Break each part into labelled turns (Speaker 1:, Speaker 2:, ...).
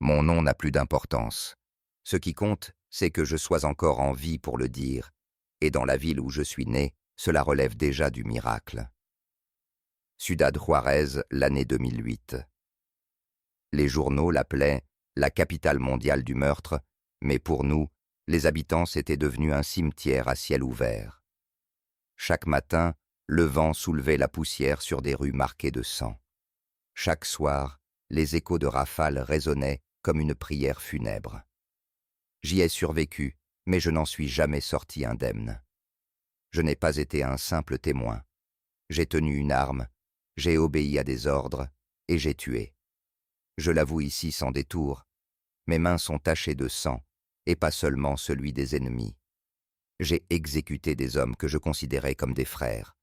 Speaker 1: Mon nom n'a plus d'importance. Ce qui compte, c'est que je sois encore en vie pour le dire, et dans la ville où je suis né, cela relève déjà du miracle. Ciudad Juárez, l'année 2008. Les journaux l'appelaient la capitale mondiale du meurtre, mais pour nous, les habitants, c'était devenu un cimetière à ciel ouvert. Chaque matin, le vent soulevait la poussière sur des rues marquées de sang. Chaque soir, les échos de rafales résonnaient comme une prière funèbre. J'y ai survécu, mais je n'en suis jamais sorti indemne. Je n'ai pas été un simple témoin. J'ai tenu une arme, j'ai obéi à des ordres, et j'ai tué. Je l'avoue ici sans détour, mes mains sont tachées de sang, et pas seulement celui des ennemis. J'ai exécuté des hommes que je considérais comme des frères.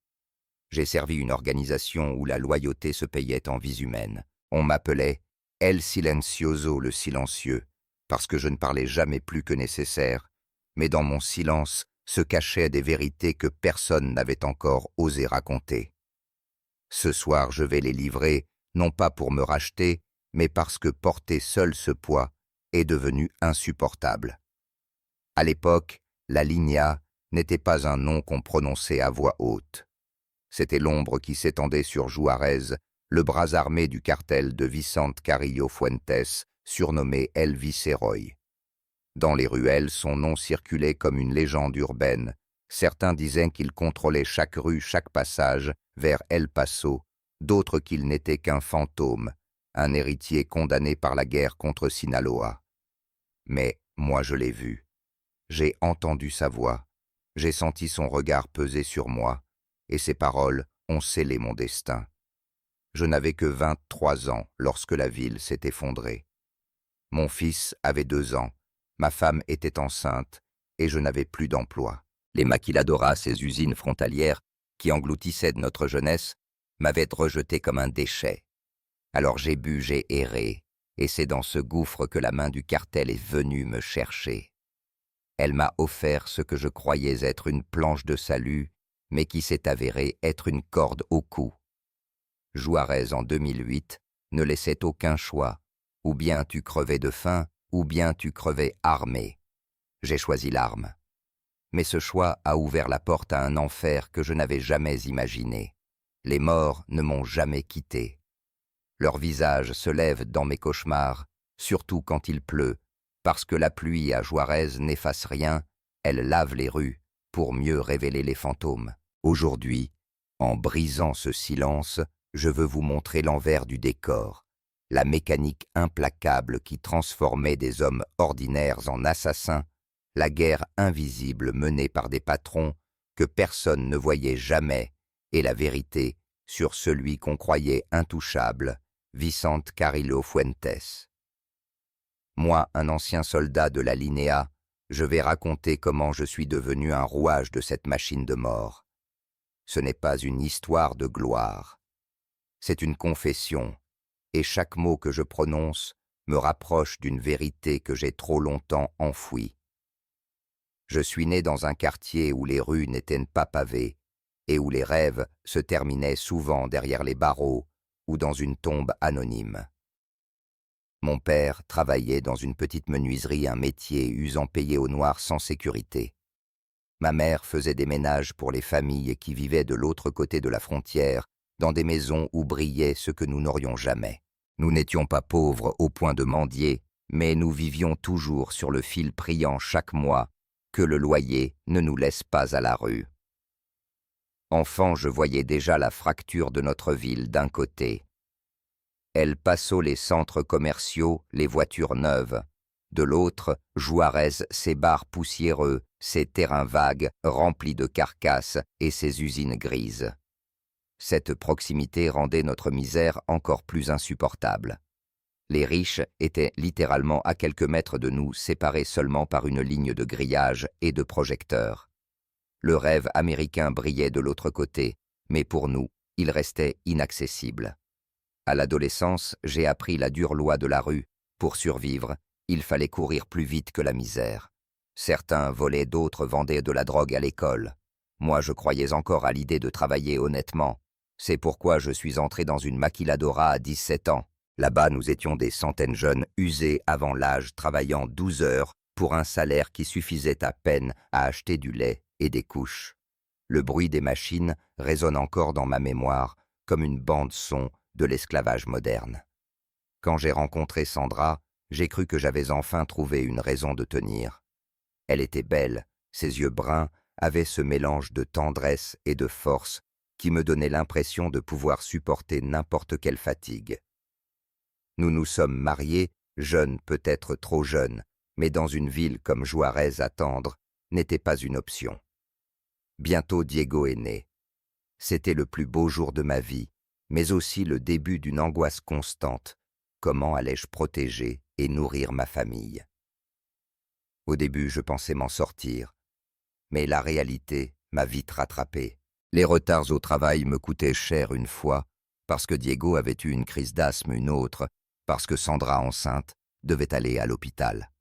Speaker 1: J'ai servi une organisation où la loyauté se payait en vies humaines. On m'appelait El Silencioso, le silencieux, parce que je ne parlais jamais plus que nécessaire, mais dans mon silence se cachaient des vérités que personne n'avait encore osé raconter. Ce soir, je vais les livrer, non pas pour me racheter, mais parce que porter seul ce poids est devenu insupportable. À l'époque, la Línea n'était pas un nom qu'on prononçait à voix haute. C'était l'ombre qui s'étendait sur Juárez, le bras armé du cartel de Vicente Carrillo Fuentes, surnommé El Viceroy. Dans les ruelles, son nom circulait comme une légende urbaine. Certains disaient qu'il contrôlait chaque rue, chaque passage, vers El Paso, d'autres qu'il n'était qu'un fantôme, un héritier condamné par la guerre contre Sinaloa. Mais moi je l'ai vu. J'ai entendu sa voix, j'ai senti son regard peser sur moi, et ses paroles ont scellé mon destin. Je n'avais que 23 ans lorsque la ville s'est effondrée. Mon fils avait 2 ans, ma femme était enceinte, et je n'avais plus d'emploi. Les maquiladoras, ces usines frontalières qui engloutissaient notre jeunesse, m'avaient rejeté comme un déchet. Alors j'ai bu, j'ai erré, et c'est dans ce gouffre que la main du cartel est venue me chercher. Elle m'a offert ce que je croyais être une planche de salut, mais qui s'est avéré être une corde au cou. Juárez en 2008 ne laissait aucun choix, ou bien tu crevais de faim, ou bien tu crevais armé. J'ai choisi l'arme. Mais ce choix a ouvert la porte à un enfer que je n'avais jamais imaginé. Les morts ne m'ont jamais quitté. Leurs visages se lèvent dans mes cauchemars, surtout quand il pleut, parce que la pluie à Juárez n'efface rien, elle lave les rues pour mieux révéler les fantômes. Aujourd'hui, en brisant ce silence, je veux vous montrer l'envers du décor, la mécanique implacable qui transformait des hommes ordinaires en assassins, la guerre invisible menée par des patrons que personne ne voyait jamais, et la vérité sur celui qu'on croyait intouchable, Vicente Carrillo Fuentes. Moi, un ancien soldat de la Línea, je vais raconter comment je suis devenu un rouage de cette machine de mort. Ce n'est pas une histoire de gloire. C'est une confession, et chaque mot que je prononce me rapproche d'une vérité que j'ai trop longtemps enfouie. Je suis né dans un quartier où les rues n'étaient pas pavées et où les rêves se terminaient souvent derrière les barreaux ou dans une tombe anonyme. Mon père travaillait dans une petite menuiserie, un métier usant payé au noir sans sécurité. Ma mère faisait des ménages pour les familles qui vivaient de l'autre côté de la frontière, dans des maisons où brillait ce que nous n'aurions jamais. Nous n'étions pas pauvres au point de mendier, mais nous vivions toujours sur le fil priant chaque mois que le loyer ne nous laisse pas à la rue. Enfant, je voyais déjà la fracture de notre ville d'un côté. El Paso, les centres commerciaux, les voitures neuves. De l'autre, Juárez, ses bars poussiéreux, ses terrains vagues remplis de carcasses et ses usines grises. Cette proximité rendait notre misère encore plus insupportable. Les riches étaient littéralement à quelques mètres de nous, séparés seulement par une ligne de grillage et de projecteurs. Le rêve américain brillait de l'autre côté, mais pour nous, il restait inaccessible. À l'adolescence, j'ai appris la dure loi de la rue. Pour survivre, il fallait courir plus vite que la misère. Certains volaient, d'autres vendaient de la drogue à l'école. Moi, je croyais encore à l'idée de travailler honnêtement. C'est pourquoi je suis entré dans une maquiladora à 17 ans. Là-bas, nous étions des centaines jeunes usés avant l'âge, travaillant 12 heures pour un salaire qui suffisait à peine à acheter du lait et des couches. Le bruit des machines résonne encore dans ma mémoire comme une bande-son de l'esclavage moderne. Quand j'ai rencontré Sandra, j'ai cru que j'avais enfin trouvé une raison de tenir. Elle était belle, ses yeux bruns avaient ce mélange de tendresse et de force qui me donnait l'impression de pouvoir supporter n'importe quelle fatigue. Nous nous sommes mariés, jeunes peut-être trop jeunes, mais dans une ville comme Juarez, attendre n'était pas une option. Bientôt Diego est né. C'était le plus beau jour de ma vie, mais aussi le début d'une angoisse constante. Comment allais-je protéger et nourrir ma famille? Au début, je pensais m'en sortir, mais la réalité m'a vite rattrapé. Les retards au travail me coûtaient cher une fois, parce que Diego avait eu une crise d'asthme une autre, parce que Sandra, enceinte, devait aller à l'hôpital.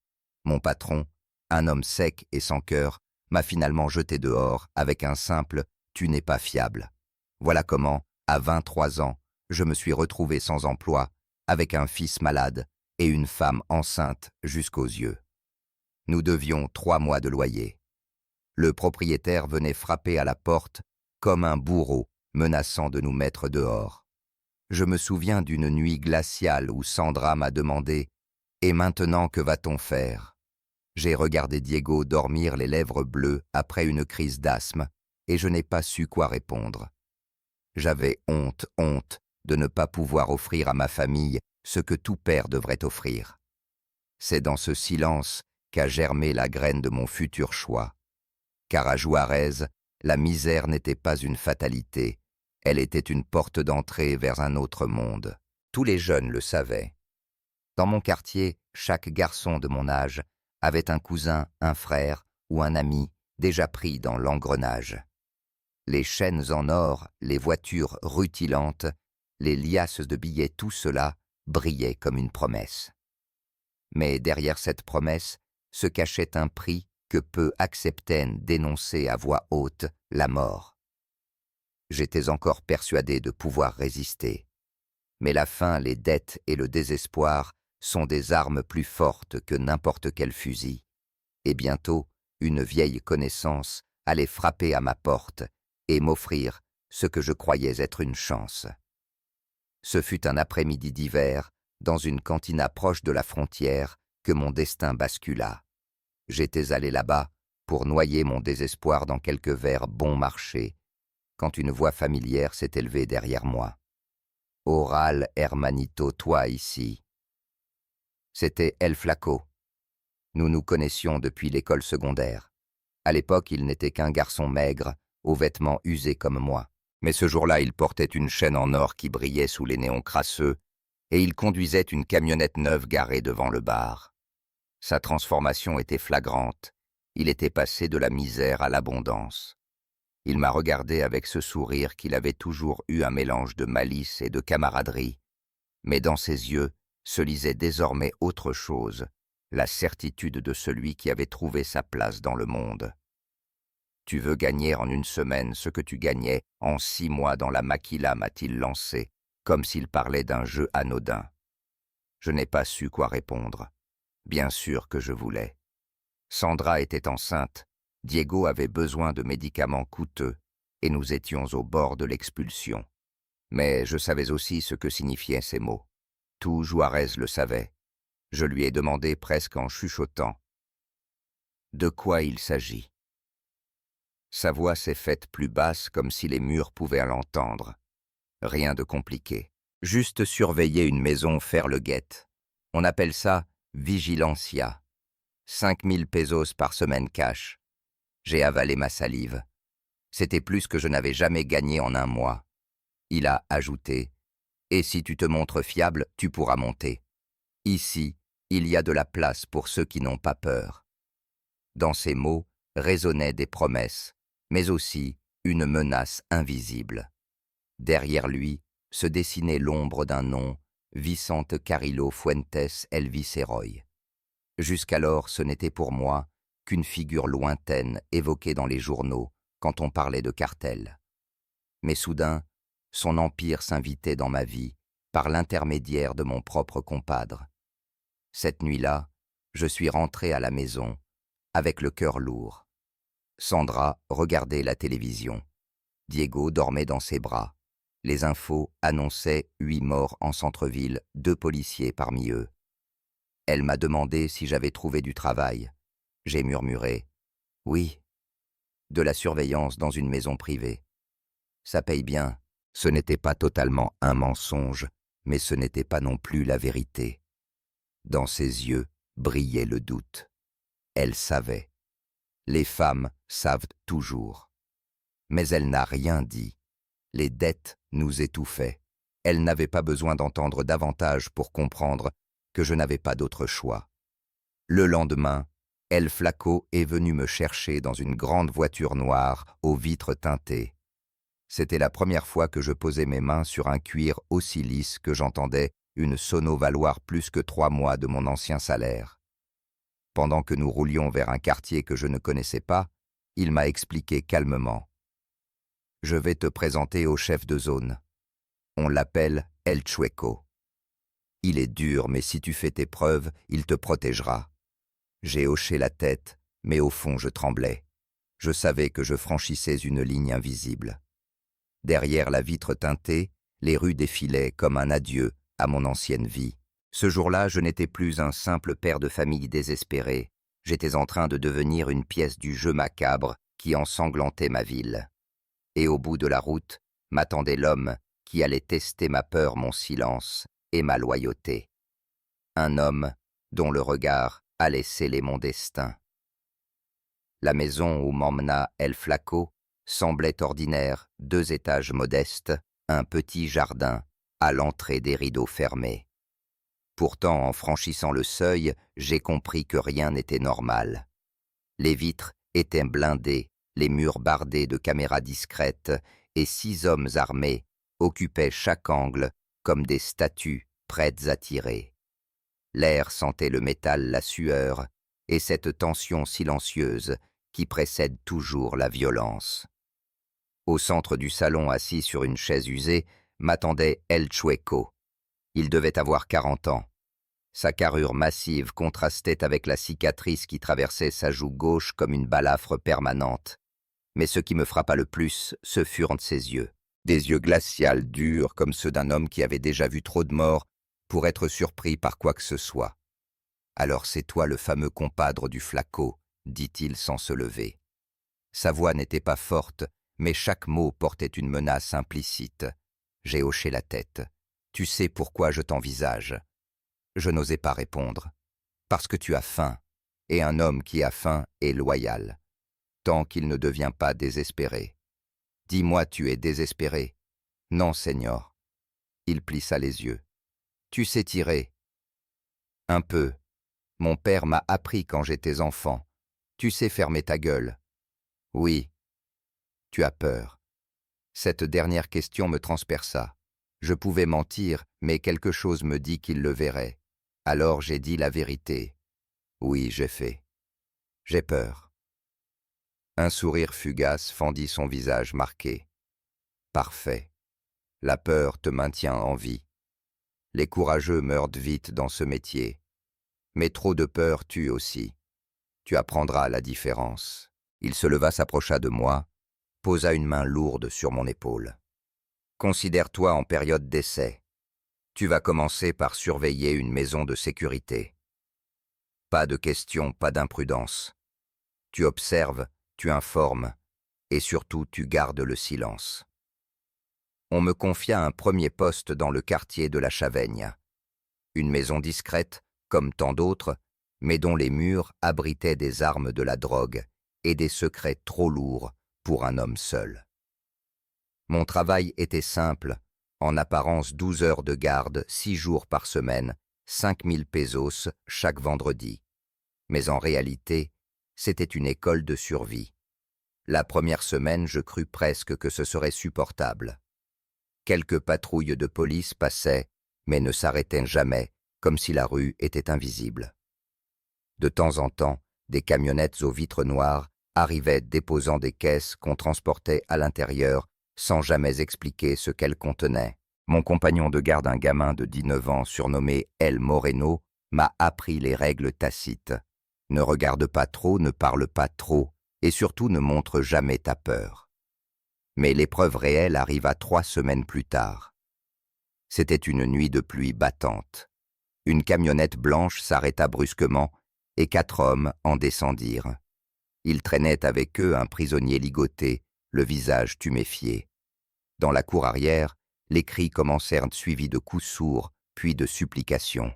Speaker 1: Mon patron, un homme sec et sans cœur, m'a finalement jeté dehors avec un simple « tu n'es pas fiable ». Voilà comment, à 23 ans, je me suis retrouvé sans emploi, avec un fils malade et une femme enceinte jusqu'aux yeux. Nous devions 3 mois de loyer. Le propriétaire venait frapper à la porte comme un bourreau menaçant de nous mettre dehors. Je me souviens d'une nuit glaciale où Sandra m'a demandé « Et maintenant, que va-t-on faire ?» J'ai regardé Diego dormir les lèvres bleues après une crise d'asthme et je n'ai pas su quoi répondre. J'avais honte de ne pas pouvoir offrir à ma famille ce que tout père devrait offrir. C'est dans ce silence qu'a germé la graine de mon futur choix. Car à Juarez, la misère n'était pas une fatalité, elle était une porte d'entrée vers un autre monde. Tous les jeunes le savaient. Dans mon quartier, chaque garçon de mon âge avait un cousin, un frère ou un ami déjà pris dans l'engrenage. Les chaînes en or, les voitures rutilantes, les liasses de billets, tout cela brillait comme une promesse. Mais derrière cette promesse se cachait un prix que peu acceptaient d'énoncer à voix haute, la mort. J'étais encore persuadé de pouvoir résister. Mais la faim, les dettes et le désespoir sont des armes plus fortes que n'importe quel fusil. Et bientôt, une vieille connaissance allait frapper à ma porte et m'offrir ce que je croyais être une chance. Ce fut un après-midi d'hiver, dans une cantina proche de la frontière, que mon destin bascula. J'étais allé là-bas pour noyer mon désespoir dans quelques verres bon marché, quand une voix familière s'est élevée derrière moi. « Oral, hermanito, toi ici. » C'était El Flaco. Nous nous connaissions depuis l'école secondaire. À l'époque, il n'était qu'un garçon maigre, aux vêtements usés comme moi. Mais ce jour-là, il portait une chaîne en or qui brillait sous les néons crasseux, et il conduisait une camionnette neuve garée devant le bar. Sa transformation était flagrante. Il était passé de la misère à l'abondance. Il m'a regardé avec ce sourire qu'il avait toujours eu un mélange de malice et de camaraderie. Mais dans ses yeux se lisait désormais autre chose, la certitude de celui qui avait trouvé sa place dans le monde. Tu veux gagner en une semaine ce que tu gagnais en 6 mois dans la maquila, m'a-t-il lancé, comme s'il parlait d'un jeu anodin. Je n'ai pas su quoi répondre. Bien sûr que je voulais. Sandra était enceinte, Diego avait besoin de médicaments coûteux, et nous étions au bord de l'expulsion. Mais je savais aussi ce que signifiaient ces mots. Tout Juarez le savait. Je lui ai demandé presque en chuchotant. De quoi il s'agit? Sa voix s'est faite plus basse comme si les murs pouvaient l'entendre. Rien de compliqué. Juste surveiller une maison, faire le guet. On appelle ça vigilancia. 5000 pesos par semaine cash. J'ai avalé ma salive. C'était plus que je n'avais jamais gagné en un mois. Il a ajouté « Et si tu te montres fiable, tu pourras monter. Ici, il y a de la place pour ceux qui n'ont pas peur. » Dans ces mots résonnaient des promesses, mais aussi une menace invisible. Derrière lui se dessinait l'ombre d'un nom, Vicente Carrillo Fuentes Elvis Heroy. Jusqu'alors, ce n'était pour moi qu'une figure lointaine évoquée dans les journaux quand on parlait de cartel. Mais soudain, son empire s'invitait dans ma vie, par l'intermédiaire de mon propre compadre. Cette nuit-là, je suis rentré à la maison, avec le cœur lourd. Sandra regardait la télévision. Diego dormait dans ses bras. Les infos annonçaient 8 morts en centre-ville, 2 policiers parmi eux. Elle m'a demandé si j'avais trouvé du travail. J'ai murmuré « Oui, de la surveillance dans une maison privée. Ça paye bien. » Ce n'était pas totalement un mensonge, mais ce n'était pas non plus la vérité. Dans ses yeux brillait le doute. Elle savait. Les femmes savent toujours. Mais elle n'a rien dit. Les dettes nous étouffaient. Elle n'avait pas besoin d'entendre davantage pour comprendre que je n'avais pas d'autre choix. Le lendemain, El Flaco est venu me chercher dans une grande voiture noire aux vitres teintées. C'était la première fois que je posais mes mains sur un cuir aussi lisse que j'entendais une sono valoir plus que 3 mois de mon ancien salaire. Pendant que nous roulions vers un quartier que je ne connaissais pas, il m'a expliqué calmement. « Je vais te présenter au chef de zone. On l'appelle El Chueco. Il est dur, mais si tu fais tes preuves, il te protégera. » J'ai hoché la tête, mais au fond je tremblais. Je savais que je franchissais une ligne invisible. Derrière la vitre teintée, les rues défilaient comme un adieu à mon ancienne vie. Ce jour-là, je n'étais plus un simple père de famille désespéré. J'étais en train de devenir une pièce du jeu macabre qui ensanglantait ma ville. Et au bout de la route, m'attendait l'homme qui allait tester ma peur, mon silence et ma loyauté. Un homme dont le regard allait sceller mon destin. La maison où m'emmena El Flaco semblait ordinaire, 2 étages modestes, un petit jardin, à l'entrée des rideaux fermés. Pourtant, en franchissant le seuil, j'ai compris que rien n'était normal. Les vitres étaient blindées, les murs bardés de caméras discrètes, et 6 hommes armés occupaient chaque angle comme des statues prêtes à tirer. L'air sentait le métal, la sueur, et cette tension silencieuse qui précède toujours la violence. Au centre du salon, assis sur une chaise usée, m'attendait El Chueco. Il devait avoir 40 ans. Sa carrure massive contrastait avec la cicatrice qui traversait sa joue gauche comme une balafre permanente. Mais ce qui me frappa le plus, ce furent ses yeux. Des yeux glacials, durs, comme ceux d'un homme qui avait déjà vu trop de morts pour être surpris par quoi que ce soit. « Alors c'est toi le fameux compadre du Flaco », dit-il sans se lever. Sa voix n'était pas forte, mais chaque mot portait une menace implicite. J'ai hoché la tête. « Tu sais pourquoi je t'envisage ?» Je n'osais pas répondre. « Parce que tu as faim, et un homme qui a faim est loyal, tant qu'il ne devient pas désespéré. » « Dis-moi, tu es désespéré ?»« Non, Seigneur. » Il plissa les yeux. « Tu sais tirer ?»« Un peu. Mon père m'a appris quand j'étais enfant. Tu sais fermer ta gueule. »« Oui. » « Tu as peur. » Cette dernière question me transperça. Je pouvais mentir, mais quelque chose me dit qu'il le verrait. Alors j'ai dit la vérité. « Oui, j'ai fait. J'ai peur. » Un sourire fugace fendit son visage marqué. « Parfait. La peur te maintient en vie. Les courageux meurent vite dans ce métier. Mais trop de peur tue aussi. Tu apprendras la différence. » Il se leva, s'approcha de moi, posa une main lourde sur mon épaule. « Considère-toi en période d'essai. Tu vas commencer par surveiller une maison de sécurité. Pas de questions, pas d'imprudence. Tu observes, tu informes, et surtout tu gardes le silence. » On me confia un premier poste dans le quartier de la Chaveigne. Une maison discrète, comme tant d'autres, mais dont les murs abritaient des armes de la drogue et des secrets trop lourds pour un homme seul. Mon travail était simple, en apparence 12 heures de garde, 6 jours par semaine, 5000 pesos chaque vendredi. Mais en réalité, c'était une école de survie. La première semaine, je crus presque que ce serait supportable. Quelques patrouilles de police passaient, mais ne s'arrêtaient jamais, comme si la rue était invisible. De temps en temps, des camionnettes aux vitres noires arrivaient déposant des caisses qu'on transportait à l'intérieur sans jamais expliquer ce qu'elles contenaient. Mon compagnon de garde, un gamin de 19 ans surnommé El Moreno, m'a appris les règles tacites. Ne regarde pas trop, ne parle pas trop, et surtout ne montre jamais ta peur. Mais l'épreuve réelle arriva 3 semaines plus tard. C'était une nuit de pluie battante. Une camionnette blanche s'arrêta brusquement et 4 hommes en descendirent. Ils traînaient avec eux un prisonnier ligoté, le visage tuméfié. Dans la cour arrière, les cris commencèrent suivis de coups sourds, puis de supplications.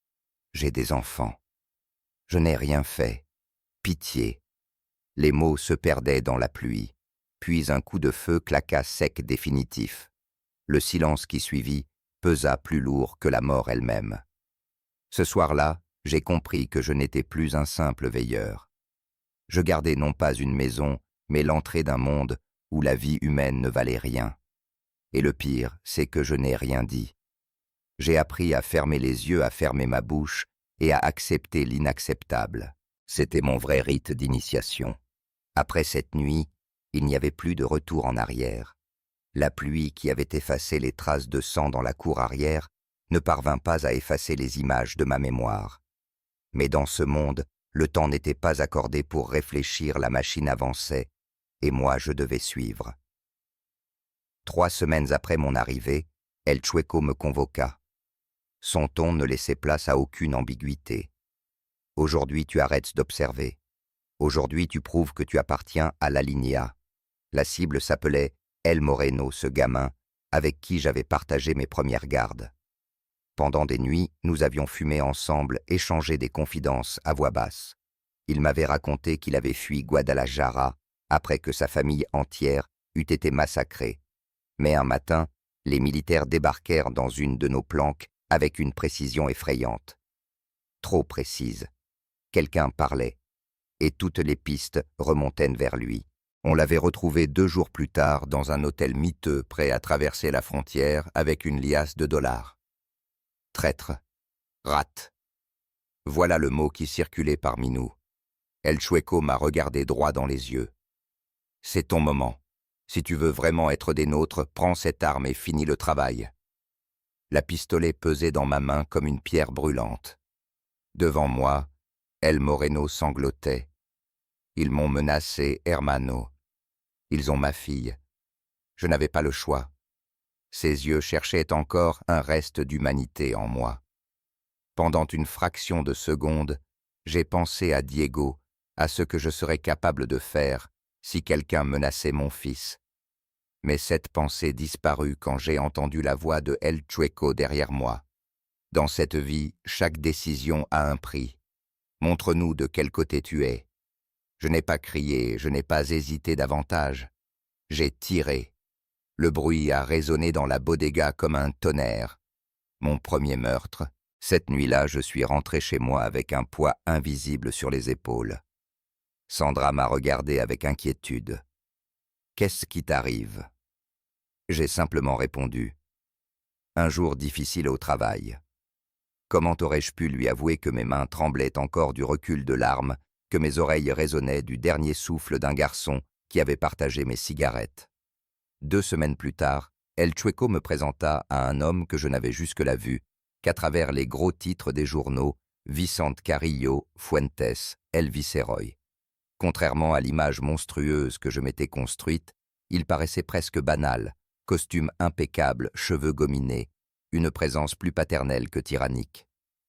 Speaker 1: « J'ai des enfants. Je n'ai rien fait. Pitié. » Les mots se perdaient dans la pluie. Puis un coup de feu claqua sec définitif. Le silence qui suivit pesa plus lourd que la mort elle-même. Ce soir-là, j'ai compris que je n'étais plus un simple veilleur. Je gardais non pas une maison, mais l'entrée d'un monde où la vie humaine ne valait rien. Et le pire, c'est que je n'ai rien dit. J'ai appris à fermer les yeux, à fermer ma bouche et à accepter l'inacceptable. C'était mon vrai rite d'initiation. Après cette nuit, il n'y avait plus de retour en arrière. La pluie qui avait effacé les traces de sang dans la cour arrière ne parvint pas à effacer les images de ma mémoire. Mais dans ce monde, le temps n'était pas accordé pour réfléchir, la machine avançait, et moi je devais suivre. 3 semaines après mon arrivée, El Chueco me convoqua. Son ton ne laissait place à aucune ambiguïté. « Aujourd'hui tu arrêtes d'observer. Aujourd'hui tu prouves que tu appartiens à la lignée A. » La cible s'appelait El Moreno, ce gamin, avec qui j'avais partagé mes premières gardes. Pendant des nuits, nous avions fumé ensemble, échangé des confidences à voix basse. Il m'avait raconté qu'il avait fui Guadalajara après que sa famille entière eût été massacrée. Mais un matin, les militaires débarquèrent dans une de nos planques avec une précision effrayante. Trop précise. Quelqu'un parlait, et toutes les pistes remontaient vers lui. On l'avait retrouvé 2 jours plus tard dans un hôtel miteux prêt à traverser la frontière avec une liasse de $. Traître, rate. Voilà le mot qui circulait parmi nous. El Chueco m'a regardé droit dans les yeux. « C'est ton moment. Si tu veux vraiment être des nôtres, prends cette arme et finis le travail. » La pistolet pesait dans ma main comme une pierre brûlante. Devant moi, El Moreno sanglotait. « Ils m'ont menacé, hermano. Ils ont ma fille. Je n'avais pas le choix. » Ses yeux cherchaient encore un reste d'humanité en moi. Pendant une fraction de seconde, j'ai pensé à Diego, à ce que je serais capable de faire si quelqu'un menaçait mon fils. Mais cette pensée disparut quand j'ai entendu la voix de El Chueco derrière moi. Dans cette vie, chaque décision a un prix. Montre-nous de quel côté tu es. Je n'ai pas crié, je n'ai pas hésité davantage. J'ai tiré. Le bruit a résonné dans la bodega comme un tonnerre. Mon premier meurtre. Cette nuit-là, je suis rentré chez moi avec un poids invisible sur les épaules. Sandra m'a regardé avec inquiétude. « Qu'est-ce qui t'arrive » J'ai simplement répondu. « Un jour difficile au travail. » Comment aurais-je pu lui avouer que mes mains tremblaient encore du recul de l'arme, que mes oreilles résonnaient du dernier souffle d'un garçon qui avait partagé mes cigarettes. 2 semaines plus tard, El Chueco me présenta à un homme que je n'avais jusque-là vu qu'à travers les gros titres des journaux Vicente Carrillo Fuentes, El Viceroy. Contrairement à l'image monstrueuse que je m'étais construite, il paraissait presque banal, costume impeccable, cheveux gominés, une présence plus paternelle que tyrannique.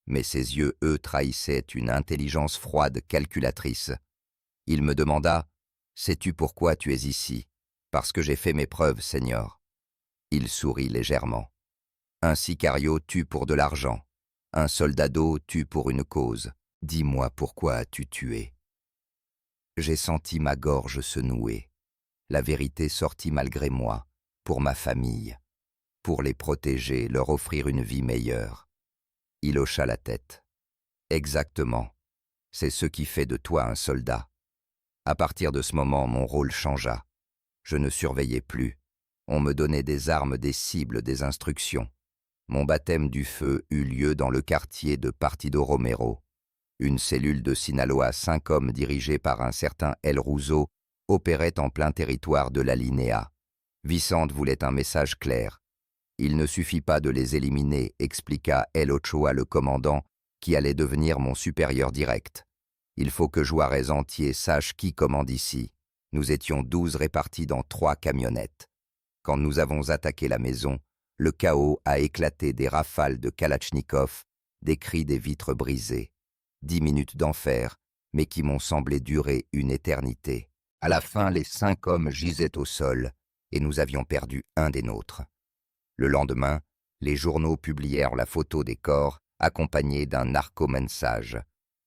Speaker 1: Mais ses yeux, eux, trahissaient une intelligence froide, calculatrice. Il me demanda « Sais-tu pourquoi tu es ici ?»« Parce que j'ai fait mes preuves, Seigneur. » Il sourit légèrement. « Un sicario tue pour de l'argent. Un soldado tue pour une cause. Dis-moi pourquoi as-tu tué ?» J'ai senti ma gorge se nouer. La vérité sortit malgré moi, pour ma famille, pour les protéger, leur offrir une vie meilleure. Il hocha la tête. « Exactement. C'est ce qui fait de toi un soldat. » À partir de ce moment, mon rôle changea. Je ne surveillais plus. On me donnait des armes, des cibles, des instructions. Mon baptême du feu eut lieu dans le quartier de Partido Romero. Une cellule de Sinaloa, 5 hommes dirigés par un certain El Russo opérait en plein territoire de la Linéa. Vicente voulait un message clair. Il ne suffit pas de les éliminer, expliqua El Ochoa le commandant, qui allait devenir mon supérieur direct. Il faut que Juarez entier sache qui commande ici. Nous étions 12 répartis dans 3 camionnettes. Quand nous avons attaqué la maison, le chaos a éclaté des rafales de Kalachnikov, des cris des vitres brisées. 10 minutes d'enfer, mais qui m'ont semblé durer une éternité. À la fin, les 5 hommes gisaient au sol, et nous avions perdu un des nôtres. Le lendemain, les journaux publièrent la photo des corps, accompagnée d'un narcomensage.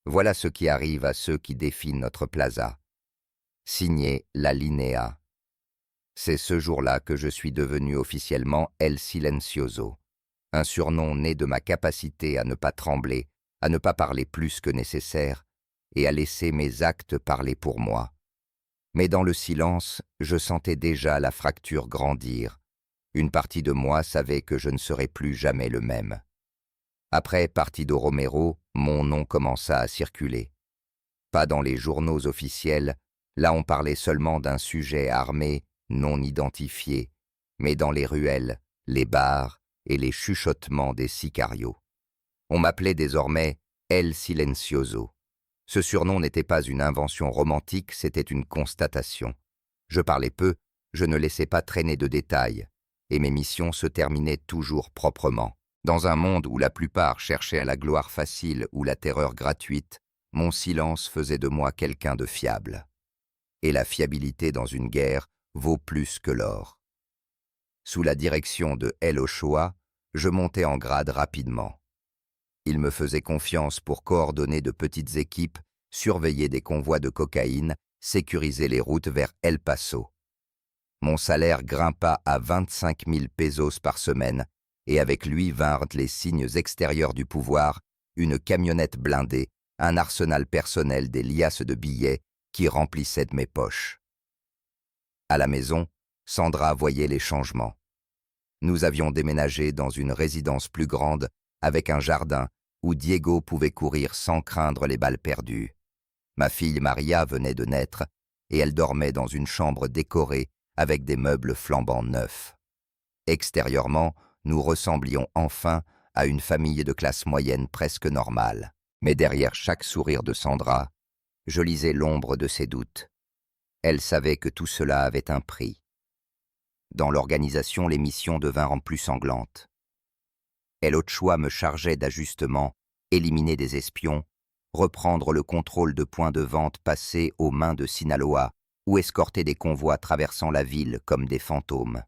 Speaker 1: Voilà ce qui arrive à ceux qui défient notre plaza. Signé La Linea. C'est ce jour-là que je suis devenu officiellement El Silencioso, un surnom né de ma capacité à ne pas trembler, à ne pas parler plus que nécessaire, et à laisser mes actes parler pour moi. Mais dans le silence, je sentais déjà la fracture grandir. Une partie de moi savait que je ne serais plus jamais le même. Après Partido Romero, mon nom commença à circuler. Pas dans les journaux officiels, là on parlait seulement d'un sujet armé, non identifié, mais dans les ruelles, les bars et les chuchotements des sicarios. On m'appelait désormais El Silencioso. Ce surnom n'était pas une invention romantique, c'était une constatation. Je parlais peu, je ne laissais pas traîner de détails, et mes missions se terminaient toujours proprement. Dans un monde où la plupart cherchaient la gloire facile ou la terreur gratuite, mon silence faisait de moi quelqu'un de fiable. Et la fiabilité dans une guerre vaut plus que l'or. Sous la direction de El Ochoa, je montais en grade rapidement. Il me faisait confiance pour coordonner de petites équipes, surveiller des convois de cocaïne, sécuriser les routes vers El Paso. Mon salaire grimpa à 25 000 pesos par semaine, et avec lui vinrent les signes extérieurs du pouvoir, une camionnette blindée, un arsenal personnel des liasses de billets qui remplissaient de mes poches. À la maison, Sandra voyait les changements. Nous avions déménagé dans une résidence plus grande, avec un jardin, où Diego pouvait courir sans craindre les balles perdues. Ma fille Maria venait de naître, et elle dormait dans une chambre décorée avec des meubles flambant neufs. Extérieurement, nous ressemblions enfin à une famille de classe moyenne presque normale. Mais derrière chaque sourire de Sandra, je lisais l'ombre de ses doutes. Elle savait que tout cela avait un prix. Dans l'organisation, les missions devinrent plus sanglantes. El Ochoa me chargeait d'ajustements, éliminer des espions, reprendre le contrôle de points de vente passés aux mains de Sinaloa ou escorter des convois traversant la ville comme des fantômes.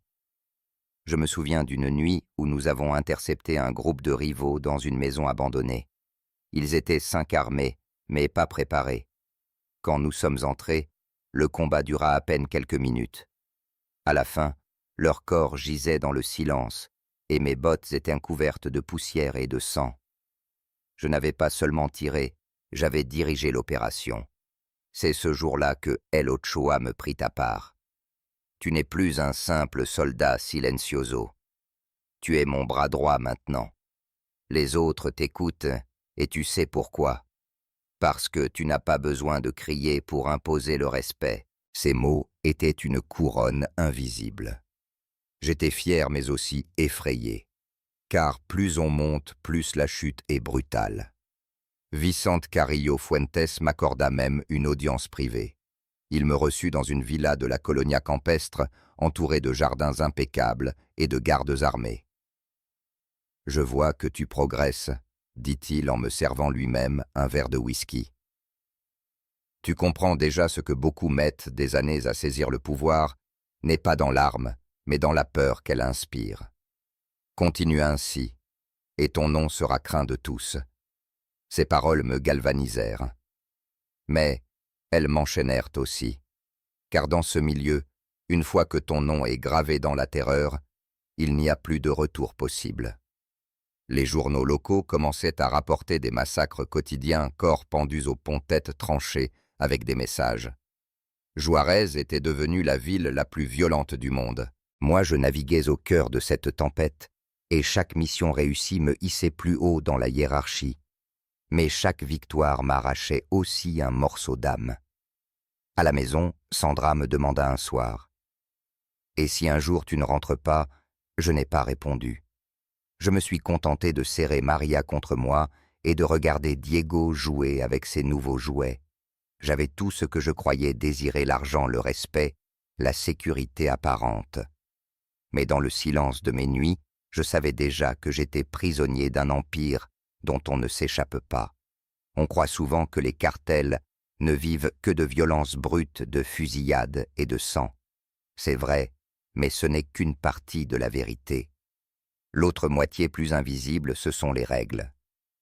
Speaker 1: Je me souviens d'une nuit où nous avons intercepté un groupe de rivaux dans une maison abandonnée. Ils étaient 5 armés, mais pas préparés. Quand nous sommes entrés, le combat dura à peine quelques minutes. À la fin, leurs corps gisaient dans le silence, et mes bottes étaient couvertes de poussière et de sang. Je n'avais pas seulement tiré, j'avais dirigé l'opération. C'est ce jour-là que El Ochoa me prit à part. Tu n'es plus un simple soldat silencioso. Tu es mon bras droit maintenant. Les autres t'écoutent, et tu sais pourquoi. Parce que tu n'as pas besoin de crier pour imposer le respect. Ces mots étaient une couronne invisible. J'étais fier mais aussi effrayé. Car plus on monte, plus la chute est brutale. Vicente Carrillo Fuentes m'accorda même une audience privée. Il me reçut dans une villa de la colonia campestre, entourée de jardins impeccables et de gardes armés. « Je vois que tu progresses », dit-il en me servant lui-même un verre de whisky. « Tu comprends déjà ce que beaucoup mettent des années à saisir le pouvoir, n'est pas dans l'arme, mais dans la peur qu'elle inspire. Continue ainsi, et ton nom sera craint de tous. » Ces paroles me galvanisèrent. Mais elles m'enchaînèrent aussi, car dans ce milieu, une fois que ton nom est gravé dans la terreur, il n'y a plus de retour possible. Les journaux locaux commençaient à rapporter des massacres quotidiens, corps pendus aux ponts-têtes tranchés, avec des messages. Juarez était devenue la ville la plus violente du monde. Moi, je naviguais au cœur de cette tempête, et chaque mission réussie me hissait plus haut dans la hiérarchie. Mais chaque victoire m'arrachait aussi un morceau d'âme. À la maison, Sandra me demanda un soir. « Et si un jour tu ne rentres pas, Je n'ai pas répondu. Je me suis contenté de serrer Maria contre moi et de regarder Diego jouer avec ses nouveaux jouets. J'avais tout ce que je croyais désirer: l'argent, le respect, la sécurité apparente. Mais dans le silence de mes nuits, je savais déjà que j'étais prisonnier d'un empire dont on ne s'échappe pas. On croit souvent que les cartels ne vivent que de violences brutes, de fusillades et de sang. C'est vrai, mais ce n'est qu'une partie de la vérité. L'autre moitié plus invisible, ce sont les règles.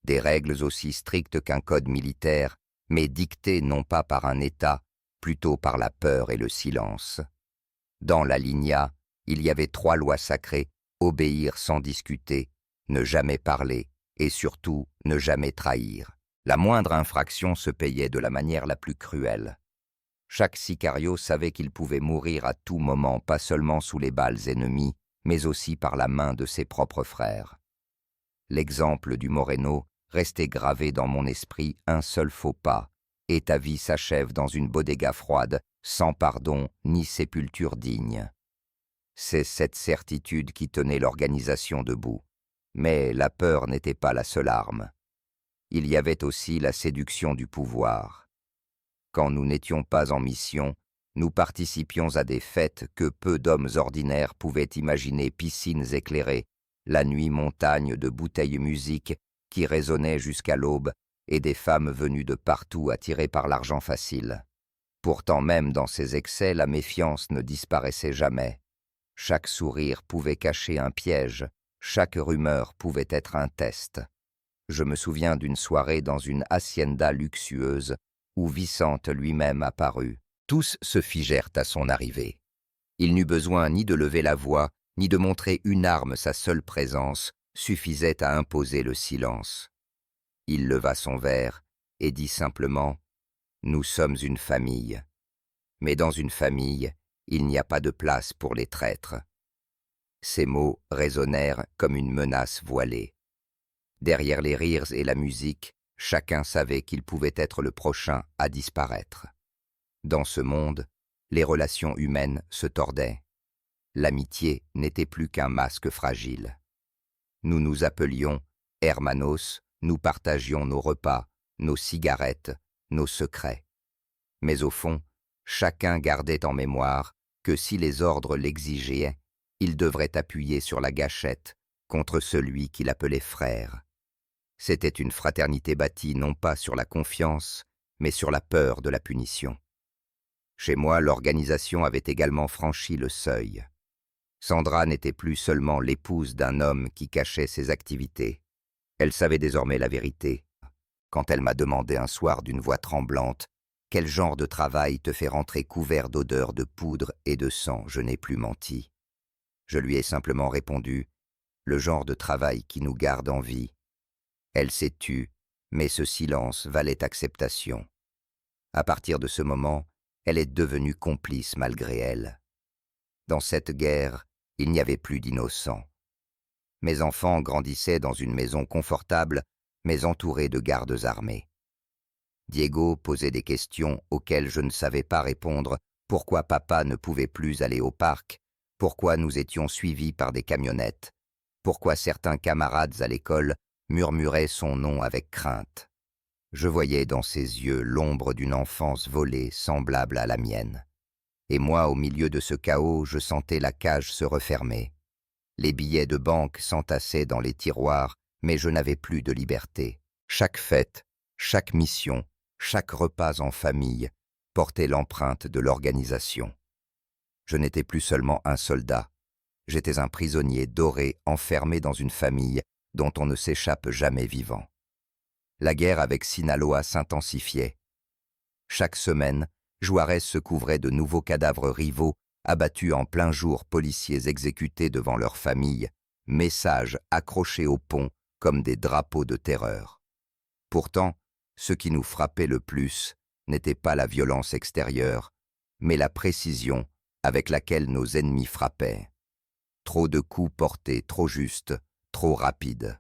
Speaker 1: Des règles aussi strictes qu'un code militaire, mais dictées non pas par un État, plutôt par la peur et le silence. Dans la Lignea, il y avait 3 lois sacrées: obéir sans discuter, ne jamais parler et surtout ne jamais trahir. La moindre infraction se payait de la manière la plus cruelle. Chaque sicario savait qu'il pouvait mourir à tout moment, pas seulement sous les balles ennemies, mais aussi par la main de ses propres frères. L'exemple du Moreno restait gravé dans mon esprit: un seul faux pas, et ta vie s'achève dans une bodega froide, sans pardon ni sépulture digne. C'est cette certitude qui tenait l'organisation debout. Mais la peur n'était pas la seule arme. Il y avait aussi la séduction du pouvoir. Quand nous n'étions pas en mission, nous participions à des fêtes que peu d'hommes ordinaires pouvaient imaginer: piscines éclairées, la nuit montagne de bouteilles musique qui résonnaient jusqu'à l'aube, et des femmes venues de partout attirées par l'argent facile. Pourtant, même dans ces excès, la méfiance ne disparaissait jamais. Chaque sourire pouvait cacher un piège, chaque rumeur pouvait être un test. Je me souviens d'une soirée dans une hacienda luxueuse où Vicente lui-même apparut. Tous se figèrent à son arrivée. Il n'eut besoin ni de lever la voix, ni de montrer une arme: sa seule présence suffisait à imposer le silence. Il leva son verre et dit simplement: « Nous sommes une famille. Mais dans une famille, il n'y a pas de place pour les traîtres. » Ces mots résonnèrent comme une menace voilée. Derrière les rires et la musique, chacun savait qu'il pouvait être le prochain à disparaître. Dans ce monde, les relations humaines se tordaient. L'amitié n'était plus qu'un masque fragile. Nous nous appelions hermanos, nous partagions nos repas, nos cigarettes, nos secrets. Mais au fond, chacun gardait en mémoire que si les ordres l'exigeaient, il devrait appuyer sur la gâchette contre celui qu'il appelait frère. C'était une fraternité bâtie non pas sur la confiance, mais sur la peur de la punition. Chez moi, l'organisation avait également franchi le seuil. Sandra n'était plus seulement l'épouse d'un homme qui cachait ses activités. Elle savait désormais la vérité. Quand elle m'a demandé un soir d'une voix tremblante: « Quel genre de travail te fait rentrer couvert d'odeur de poudre et de sang ?» je n'ai plus menti. Je lui ai simplement répondu: « Le genre de travail qui nous garde en vie. » Elle s'est tue, mais ce silence valait acceptation. À partir de ce moment, elle est devenue complice malgré elle. Dans cette guerre, il n'y avait plus d'innocents. Mes enfants grandissaient dans une maison confortable, mais entourée de gardes armés. Diego posait des questions auxquelles je ne savais pas répondre: pourquoi papa ne pouvait plus aller au parc, pourquoi nous étions suivis par des camionnettes, pourquoi certains camarades à l'école murmuraient son nom avec crainte. Je voyais dans ses yeux l'ombre d'une enfance volée semblable à la mienne. Et moi, au milieu de ce chaos, je sentais la cage se refermer. Les billets de banque s'entassaient dans les tiroirs, mais je n'avais plus de liberté. Chaque fête, chaque mission, chaque repas en famille portait l'empreinte de l'organisation. Je n'étais plus seulement un soldat, j'étais un prisonnier doré enfermé dans une famille dont on ne s'échappe jamais vivant. La guerre avec Sinaloa s'intensifiait. Chaque semaine, Juarez se couvrait de nouveaux cadavres rivaux, abattus en plein jour, policiers exécutés devant leurs familles, messages accrochés au pont comme des drapeaux de terreur. Pourtant, ce qui nous frappait le plus n'était pas la violence extérieure, mais la précision avec laquelle nos ennemis frappaient. Trop de coups portés, trop justes, trop rapides.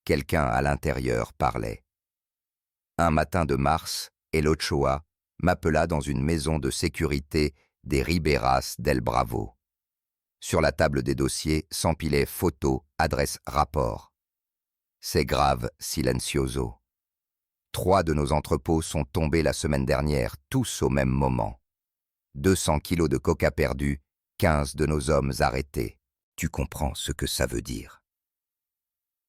Speaker 1: Quelqu'un à l'intérieur parlait. Un matin de mars, El Ochoa m'appela dans une maison de sécurité des Riberas del Bravo. Sur la table des dossiers s'empilaient photos, adresses, rapports. C'est grave, silencioso. 3 de nos entrepôts sont tombés la semaine dernière, tous au même moment. 200 kilos de coca perdus, 15 de nos hommes arrêtés. Tu comprends ce que ça veut dire?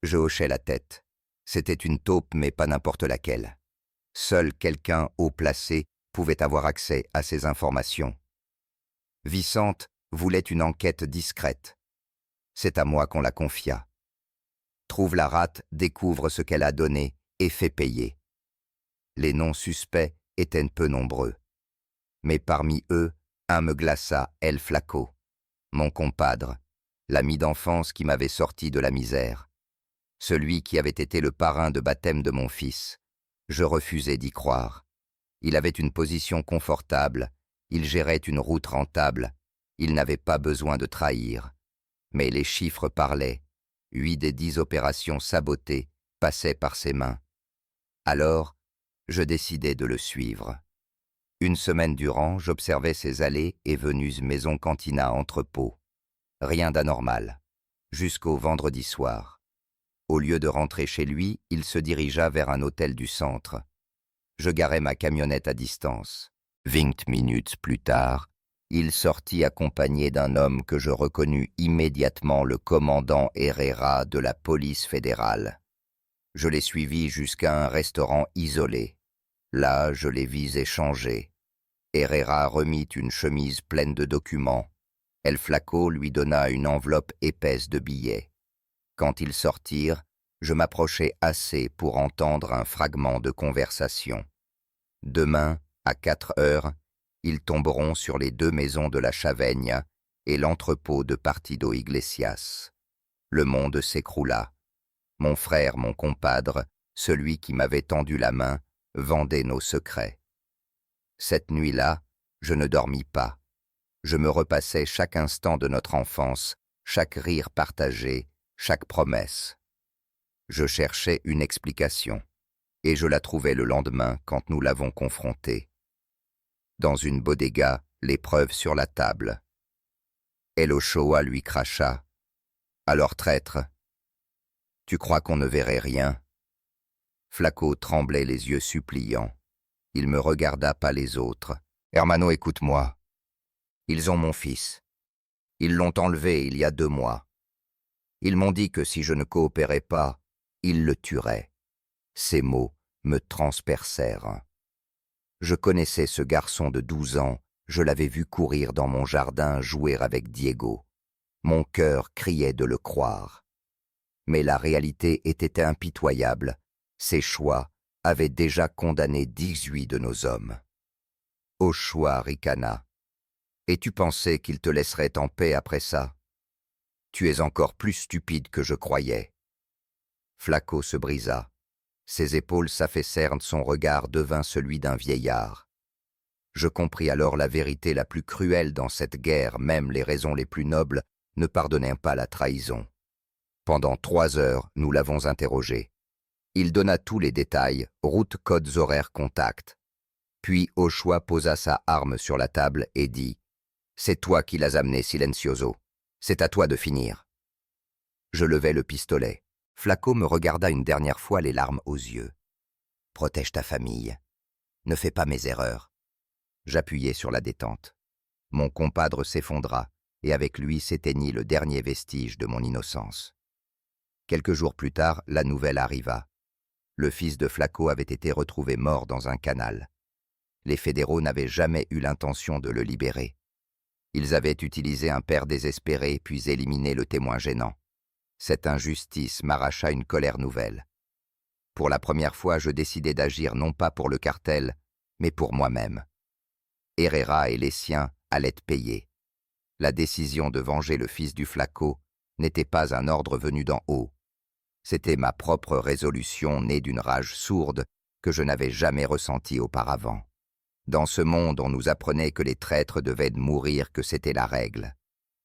Speaker 1: Je hochais la tête. C'était une taupe, mais pas n'importe laquelle. Seul quelqu'un haut placé pouvait avoir accès à ces informations. Vicente voulait une enquête discrète. C'est à moi qu'on la confia. Trouve la rate, découvre ce qu'elle a donné et fait payer. Les noms suspects étaient peu nombreux. Mais parmi eux, un me glaça, El Flaco, mon compadre, l'ami d'enfance qui m'avait sorti de la misère, celui qui avait été le parrain de baptême de mon fils. Je refusais d'y croire. Il avait une position confortable, il gérait une route rentable, il n'avait pas besoin de trahir. Mais les chiffres parlaient. 8 des 10 opérations sabotées passaient par ses mains. Alors, je décidai de le suivre. Une semaine durant, j'observais ses allées et venues maison-cantina entrepôt. Rien d'anormal. Jusqu'au vendredi soir. Au lieu de rentrer chez lui, il se dirigea vers un hôtel du centre. Je garai ma camionnette à distance. 20 minutes plus tard, il sortit accompagné d'un homme que je reconnus immédiatement, le commandant Herrera de la police fédérale. Je les suivis jusqu'à un restaurant isolé. Là, je les vis échanger. Herrera remit une chemise pleine de documents. El Flaco lui donna une enveloppe épaisse de billets. Quand ils sortirent, je m'approchai assez pour entendre un fragment de conversation. Demain, à 4 heures, ils tomberont sur les 2 maisons de la Chaveigne et l'entrepôt de Partido Iglesias. Le monde s'écroula. Mon frère, mon compadre, celui qui m'avait tendu la main, vendait nos secrets. Cette nuit-là, je ne dormis pas. Je me repassais chaque instant de notre enfance, chaque rire partagé, chaque promesse. Je cherchais une explication, et je la trouvai le lendemain quand nous l'avons confronté. Dans une bodega, les preuves sur la table. El Ochoa lui cracha. « Alors, traître, tu crois qu'on ne verrait rien ?» Flaco tremblait les yeux suppliants. Il me regarda, pas les autres. « Hermano, écoute-moi. Ils ont mon fils. Ils l'ont enlevé il y a 2 mois. Ils m'ont dit que si je ne coopérais pas, ils le tueraient. » Ces mots me transpercèrent. Je connaissais ce garçon de 12 ans, je l'avais vu courir dans mon jardin jouer avec Diego. Mon cœur criait de le croire. Mais la réalité était impitoyable. Ses choix avaient déjà condamné 18 de nos hommes. Ochoa ricana. Et tu pensais qu'il te laisserait en paix après ça? Tu es encore plus stupide que je croyais. Flaco se brisa. Ses épaules s'affaissèrent, son regard devint celui d'un vieillard. Je compris alors la vérité la plus cruelle dans cette guerre, même les raisons les plus nobles ne pardonnaient pas la trahison. Pendant 3 heures, nous l'avons interrogé. Il donna tous les détails, route, codes horaires, contacts. Puis Ochoa posa sa arme sur la table et dit « C'est toi qui l'as amené, silencioso. C'est à toi de finir. » Je levai le pistolet. Flaco me regarda une dernière fois, les larmes aux yeux. « Protège ta famille. Ne fais pas mes erreurs. » J'appuyai sur la détente. Mon compadre s'effondra, et avec lui s'éteignit le dernier vestige de mon innocence. Quelques jours plus tard, la nouvelle arriva. Le fils de Flaco avait été retrouvé mort dans un canal. Les fédéraux n'avaient jamais eu l'intention de le libérer. Ils avaient utilisé un père désespéré puis éliminé le témoin gênant. Cette injustice m'arracha une colère nouvelle. Pour la première fois, je décidai d'agir non pas pour le cartel, mais pour moi-même. Herrera et les siens allaient payer. La décision de venger le fils du Flaco n'était pas un ordre venu d'en haut. C'était ma propre résolution née d'une rage sourde que je n'avais jamais ressentie auparavant. Dans ce monde, on nous apprenait que les traîtres devaient mourir, que c'était la règle.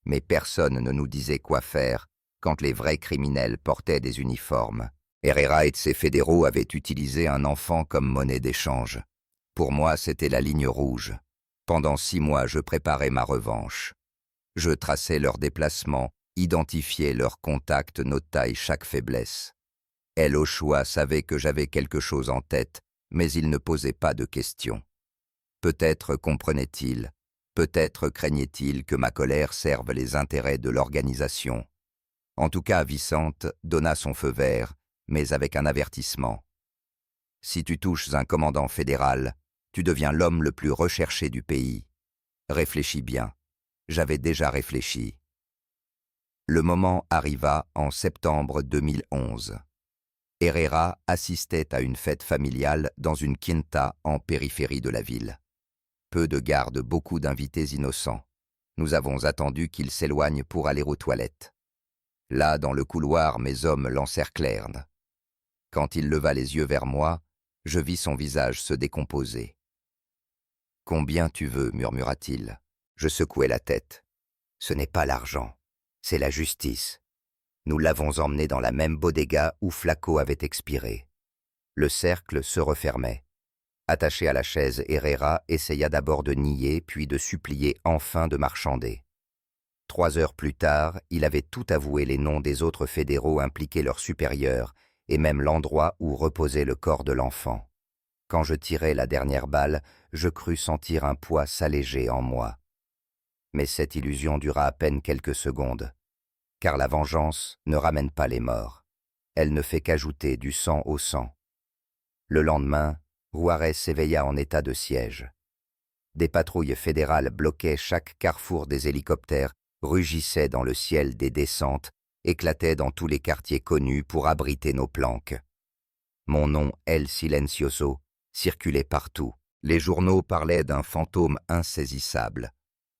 Speaker 1: Mais personne ne nous disait quoi faire quand les vrais criminels portaient des uniformes. Herrera et ses fédéraux avaient utilisé un enfant comme monnaie d'échange. Pour moi, c'était la ligne rouge. Pendant 6 mois, je préparais ma revanche. Je traçais leurs déplacements, identifiais leurs contacts, notais chaque faiblesse. Elle, au choix, savait que j'avais quelque chose en tête, mais il ne posait pas de questions. Peut-être comprenait-il, peut-être craignait-il que ma colère serve les intérêts de l'organisation. En tout cas, Vicente donna son feu vert, mais avec un avertissement. Si tu touches un commandant fédéral, tu deviens l'homme le plus recherché du pays. Réfléchis bien. J'avais déjà réfléchi. Le moment arriva en septembre 2011. Herrera assistait à une fête familiale dans une quinta en périphérie de la ville. Peu de gardes, beaucoup d'invités innocents. Nous avons attendu qu'il s'éloigne pour aller aux toilettes. Là, dans le couloir, mes hommes l'encerclèrent. Quand il leva les yeux vers moi, je vis son visage se décomposer. « Combien tu veux » murmura-t-il. Je secouai la tête. « Ce n'est pas l'argent, c'est la justice. Nous l'avons emmené dans la même bodega où Flaco avait expiré. » Le cercle se refermait. Attaché à la chaise, Herrera essaya d'abord de nier, puis de supplier enfin de marchander. 3 heures plus tard, il avait tout avoué, les noms des autres fédéraux impliqués, leurs supérieurs, et même l'endroit où reposait le corps de l'enfant. Quand je tirai la dernière balle, je crus sentir un poids s'alléger en moi. Mais cette illusion dura à peine quelques secondes, car la vengeance ne ramène pas les morts. Elle ne fait qu'ajouter du sang au sang. Le lendemain, Juárez s'éveilla en état de siège. Des patrouilles fédérales bloquaient chaque carrefour des hélicoptères, rugissaient dans le ciel des descentes, éclataient dans tous les quartiers connus pour abriter nos planques. Mon nom, El Silencioso, circulait partout. Les journaux parlaient d'un fantôme insaisissable.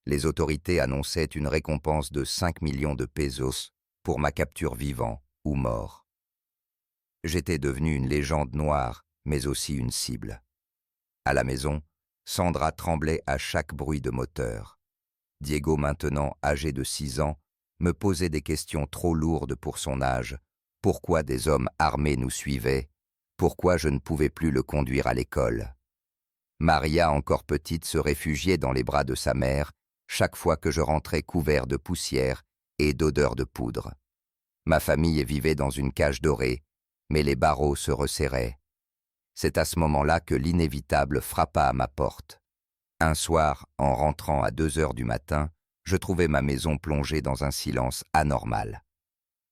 Speaker 1: Les autorités annonçaient une récompense de 5 millions de pesos pour ma capture vivant ou mort. J'étais devenu une légende noire, mais aussi une cible. À la maison, Sandra tremblait à chaque bruit de moteur. Diego, maintenant âgé de 6 ans, me posait des questions trop lourdes pour son âge. Pourquoi des hommes armés nous suivaient? Pourquoi je ne pouvais plus le conduire à l'école? Maria, encore petite, se réfugiait dans les bras de sa mère chaque fois que je rentrais couvert de poussière et d'odeur de poudre. Ma famille vivait dans une cage dorée, mais les barreaux se resserraient. C'est à ce moment-là que l'inévitable frappa à ma porte. Un soir, en rentrant à 2 heures du matin, je trouvai ma maison plongée dans un silence anormal.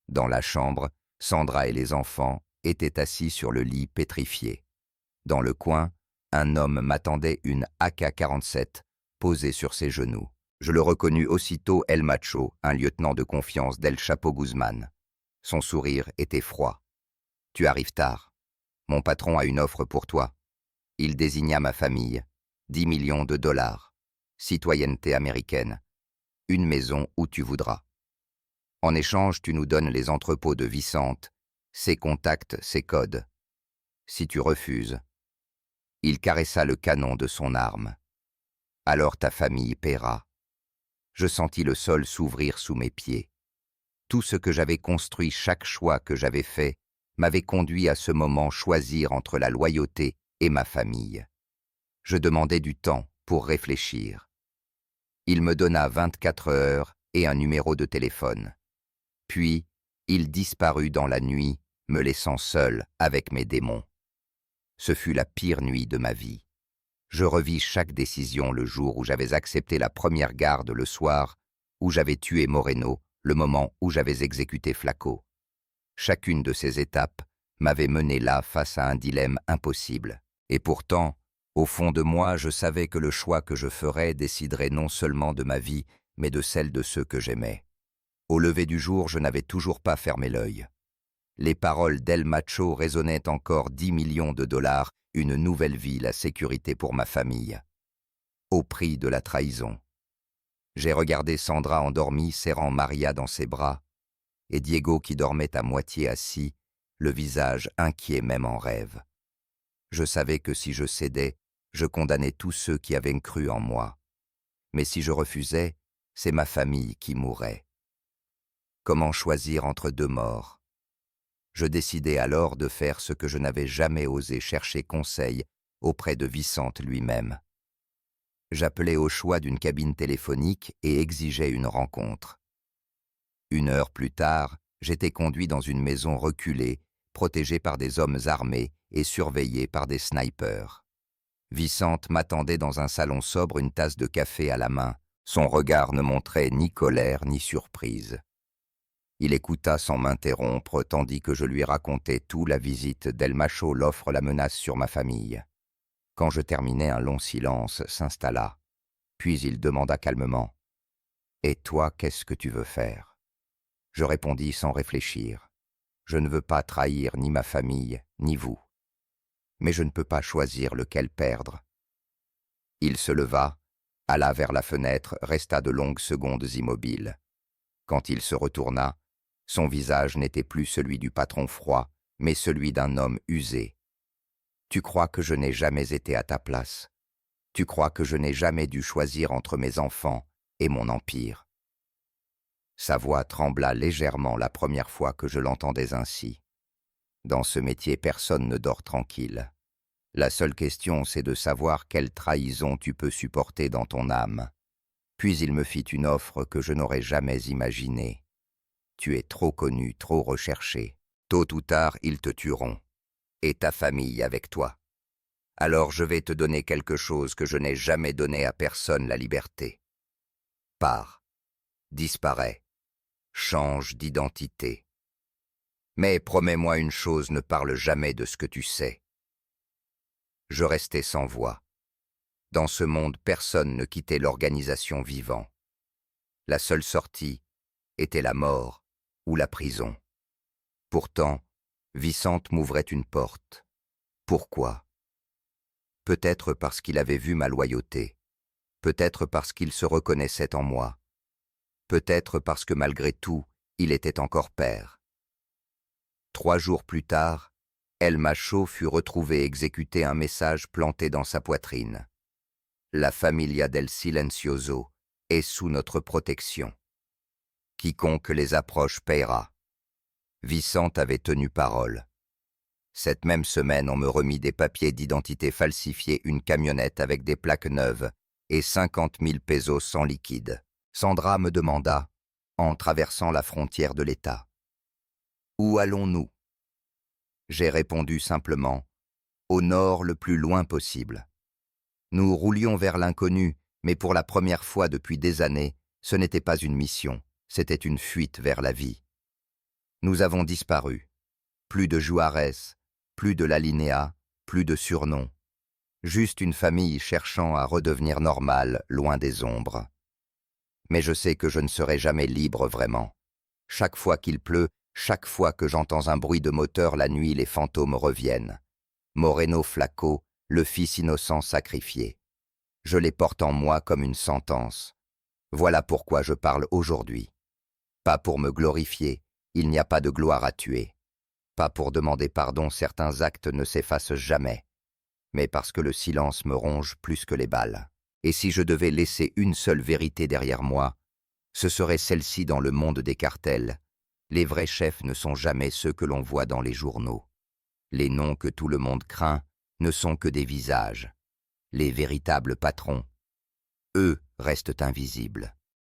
Speaker 1: Dans la chambre, Sandra et les enfants étaient assis sur le lit pétrifiés. Dans le coin, un homme m'attendait, une AK-47 posée sur ses genoux. Je le reconnus aussitôt, El Macho, un lieutenant de confiance d'El Chapo Guzman. Son sourire était froid. « Tu arrives tard. Mon patron a une offre pour toi. » Il désigna ma famille. 10 millions de dollars. Citoyenneté américaine. Une maison où tu voudras. En échange, tu nous donnes les entrepôts de Vicente, ses contacts, ses codes. Si tu refuses... Il caressa le canon de son arme. Alors ta famille paiera. Je sentis le sol s'ouvrir sous mes pieds. Tout ce que j'avais construit, chaque choix que j'avais fait, m'avait conduit à ce moment choisir entre la loyauté et ma famille. Je demandais du temps pour réfléchir. Il me donna 24 heures et un numéro de téléphone. Puis, il disparut dans la nuit, me laissant seul avec mes démons. Ce fut la pire nuit de ma vie. Je revis chaque décision, le jour où j'avais accepté la première garde, le soir où j'avais tué Moreno, le moment où j'avais exécuté Flaco. Chacune de ces étapes m'avait mené là face à un dilemme impossible. Et pourtant, au fond de moi, je savais que le choix que je ferais déciderait non seulement de ma vie, mais de celle de ceux que j'aimais. Au lever du jour, je n'avais toujours pas fermé l'œil. Les paroles d'El Macho résonnaient encore. 10 millions de dollars, une nouvelle vie, la sécurité pour ma famille. Au prix de la trahison. J'ai regardé Sandra endormie, serrant Maria dans ses bras, et Diego qui dormait à moitié assis, le visage inquiet même en rêve. Je savais que si je cédais, je condamnais tous ceux qui avaient cru en moi. Mais si je refusais, c'est ma famille qui mourrait. Comment choisir entre 2 morts? Je décidai alors de faire ce que je n'avais jamais osé, chercher conseil auprès de Vicente lui-même. J'appelais au choix d'une cabine téléphonique et exigeais une rencontre. 1 heure plus tard, j'étais conduit dans une maison reculée, protégée par des hommes armés et surveillée par des snipers. Vicente m'attendait dans un salon sobre, une tasse de café à la main. Son regard ne montrait ni colère ni surprise. Il écouta sans m'interrompre tandis que je lui racontais tout. La visite d'El Macho, l'offre, la menace sur ma famille. Quand je terminais, un long silence s'installa. Puis il demanda calmement « Et toi, qu'est-ce que tu veux faire ?» Je répondis sans réfléchir. « Je ne veux pas trahir ni ma famille, ni vous. Mais je ne peux pas choisir lequel perdre. » Il se leva, alla vers la fenêtre, resta de longues secondes immobile. Quand il se retourna, son visage n'était plus celui du patron froid, mais celui d'un homme usé. « Tu crois que je n'ai jamais été à ta place? Tu crois que je n'ai jamais dû choisir entre mes enfants et mon empire ?» Sa voix trembla légèrement la première fois que je l'entendais ainsi. Dans ce métier, personne ne dort tranquille. La seule question, c'est de savoir quelle trahison tu peux supporter dans ton âme. Puis il me fit une offre que je n'aurais jamais imaginée. Tu es trop connu, trop recherché. Tôt ou tard, ils te tueront. Et ta famille avec toi. Alors je vais te donner quelque chose que je n'ai jamais donné à personne, la liberté. Pars. Disparais. Change d'identité. Mais promets-moi une chose, ne parle jamais de ce que tu sais. Je restai sans voix. Dans ce monde, personne ne quittait l'organisation vivant. La seule sortie était la mort ou la prison. Pourtant, Vicente m'ouvrait une porte. Pourquoi? Peut-être parce qu'il avait vu ma loyauté. Peut-être parce qu'il se reconnaissait en moi. Peut-être parce que malgré tout, il était encore père. 3 jours plus tard, El Macho fut retrouvé exécuté, un message planté dans sa poitrine. La Familia del Silencioso est sous notre protection. Quiconque les approche paiera. Vicente avait tenu parole. Cette même semaine, on me remit des papiers d'identité falsifiés, une camionnette avec des plaques neuves et 50 000 pesos en liquide. Sandra me demanda, en traversant la frontière de l'État. « Où allons-nous » J'ai répondu simplement, « Au nord le plus loin possible. » Nous roulions vers l'inconnu, mais pour la première fois depuis des années, ce n'était pas une mission, c'était une fuite vers la vie. Nous avons disparu. Plus de Juarez, plus de l'alinéa, plus de surnom. Juste une famille cherchant à redevenir normale, loin des ombres. Mais je sais que je ne serai jamais libre vraiment. Chaque fois qu'il pleut, chaque fois que j'entends un bruit de moteur la nuit, les fantômes reviennent. Moreno Flaco, le fils innocent sacrifié. Je les porte en moi comme une sentence. Voilà pourquoi je parle aujourd'hui. Pas pour me glorifier, il n'y a pas de gloire à tuer. Pas pour demander pardon, certains actes ne s'effacent jamais. Mais parce que le silence me ronge plus que les balles. Et si je devais laisser une seule vérité derrière moi, ce serait celle-ci: dans le monde des cartels. Les vrais chefs ne sont jamais ceux que l'on voit dans les journaux. Les noms que tout le monde craint ne sont que des visages. Les véritables patrons, eux, restent invisibles.